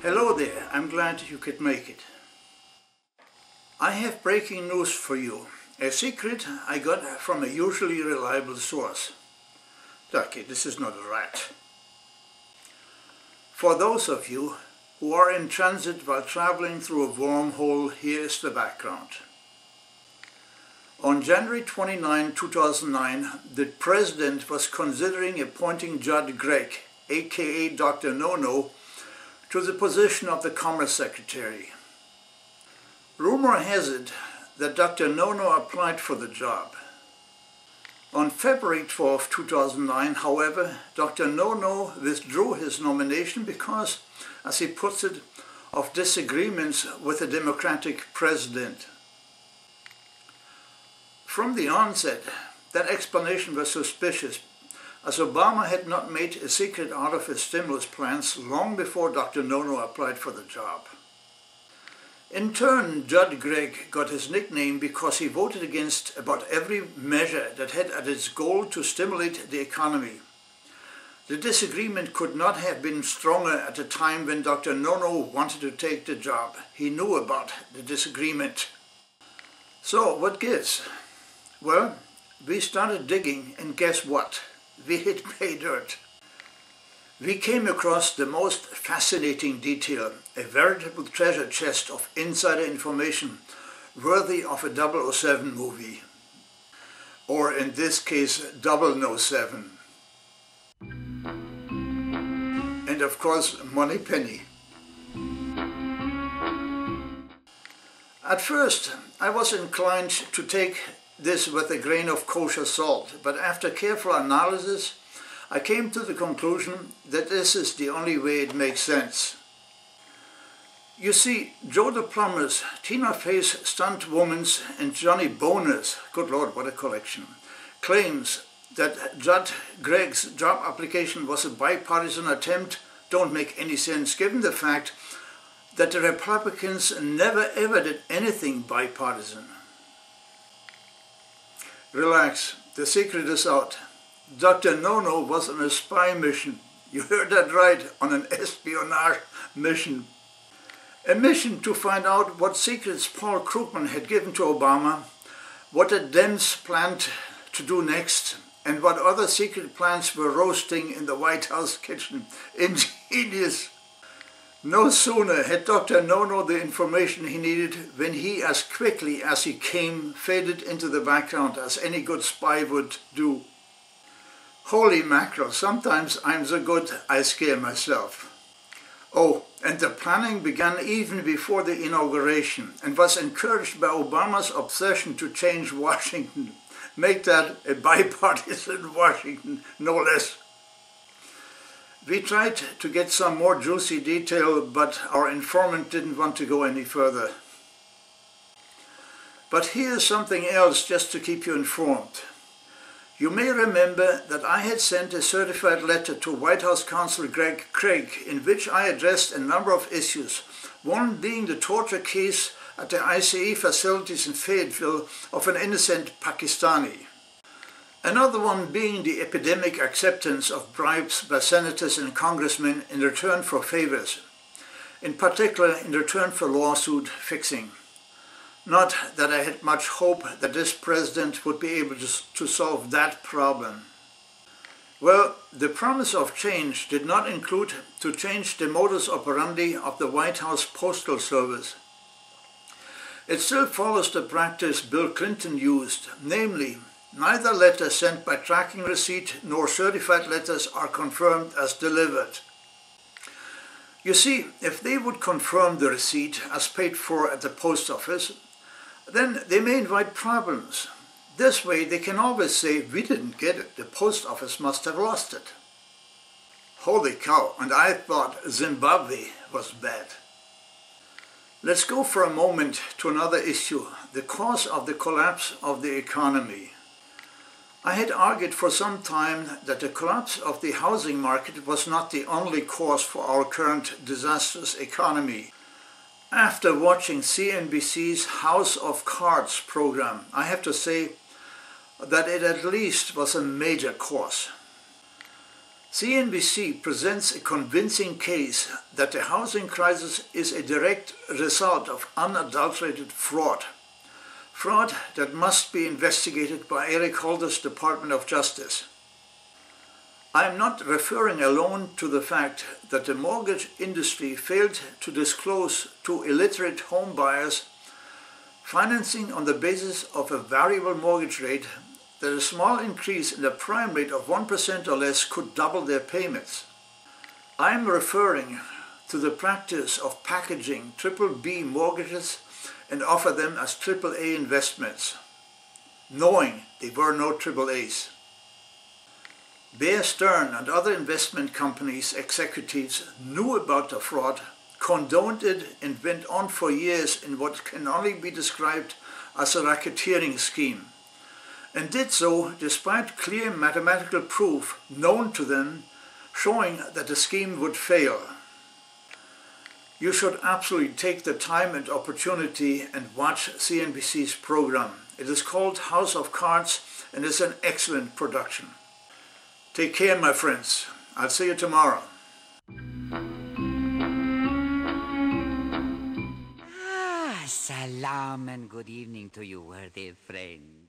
Hello there, I'm glad you could make it. I have breaking news for you. A secret I got from a usually reliable source. Okay, this is not a rat. For those of you who are in transit while traveling through a wormhole, here is the background. On January 29, 2009, the President was considering appointing Judd Gregg, aka Dr. No-No, to the position of the Commerce Secretary. Rumor has it that Dr. No-No applied for the job. On February 12, 2009, however, Dr. No-No withdrew his nomination because, as he puts it, of disagreements with the Democratic President. From the onset, that explanation was suspicious, as Obama had not made a secret out of his stimulus plans long before Dr. No-No applied for the job. In turn, Judd Gregg got his nickname because he voted against about every measure that had as its goal to stimulate the economy. The disagreement could not have been stronger at a time when Dr. No-No wanted to take the job. He knew about the disagreement. So, what gives? Well, we started digging, and guess what? We hit pay dirt. We came across the most fascinating detail, a veritable treasure chest of insider information worthy of a 007 movie. Or in this case, 007. And of course, Money Penney. At first, I was inclined to take this with a grain of kosher salt, but after careful analysis, I came to the conclusion that this is the only way it makes sense. You see, Joe the Plumbers, Tina Fayes stunt woman's, and Johnny Boehners, good Lord, what a collection, claims that Judd Gregg's job application was a bipartisan attempt don't make any sense given the fact that the Republicans never ever did anything bipartisan. Relax, the secret is out. Dr. No-No was on a spy mission. You heard that right, on an espionage mission. A mission to find out what secrets Paul Krugman had given to Obama, what the Dems planned to do next, and what other secret plans were roasting in the Whitehouse kitchen. Ingenious. No sooner had Dr. No-No the information he needed when he, as quickly as he came, faded into the background as any good spy would do. Holy mackerel, sometimes I'm so good I scare myself. Oh, and the planning began even before the inauguration and was encouraged by Obama's obsession to change Washington. Make that a bipartisan Washington, no less. We tried to get some more juicy detail, but our informant didn't want to go any further. But here's something else just to keep you informed. You may remember that I had sent a certified letter to Whitehouse counsel Gregg Craig in which I addressed a number of issues, one being the torture case at the ICE facilities in Fayetteville of an innocent Pakistani. Another one being the epidemic acceptance of bribes by senators and congressmen in return for favors, in particular in return for lawsuit fixing. Not that I had much hope that this president would be able to solve that problem. Well, the promise of change did not include to change the modus operandi of the White House Postal Service. It still follows the practice Bill Clinton used, namely, neither letter sent by tracking receipt nor certified letters are confirmed as delivered. You see, if they would confirm the receipt as paid for at the post office, then they may invite problems. This way they can always say, we didn't get it, the post office must have lost it. Holy cow, and I thought Zimbabwe was bad. Let's go for a moment to another issue, the cause of the collapse of the economy. I had argued for some time that the collapse of the housing market was not the only cause for our current disastrous economy. After watching CNBC's House of Cards program, I have to say that it at least was a major cause. CNBC presents a convincing case that the housing crisis is a direct result of unadulterated fraud. Fraud that must be investigated by Eric Holder's Department of Justice. I am not referring alone to the fact that the mortgage industry failed to disclose to illiterate home buyers financing on the basis of a variable mortgage rate that a small increase in the prime rate of 1% or less could double their payments. I am referring to the practice of packaging BBB mortgages and offer them as AAA investments, knowing they were no AAAs. Bear Stearns and other investment companies' executives knew about the fraud, condoned it, and went on for years in what can only be described as a racketeering scheme, and did so despite clear mathematical proof known to them showing that the scheme would fail. You should absolutely take the time and opportunity and watch CNBC's program. It is called House of Cards and is an excellent production. Take care, my friends. I'll see you tomorrow. Salam and good evening to you, worthy friend.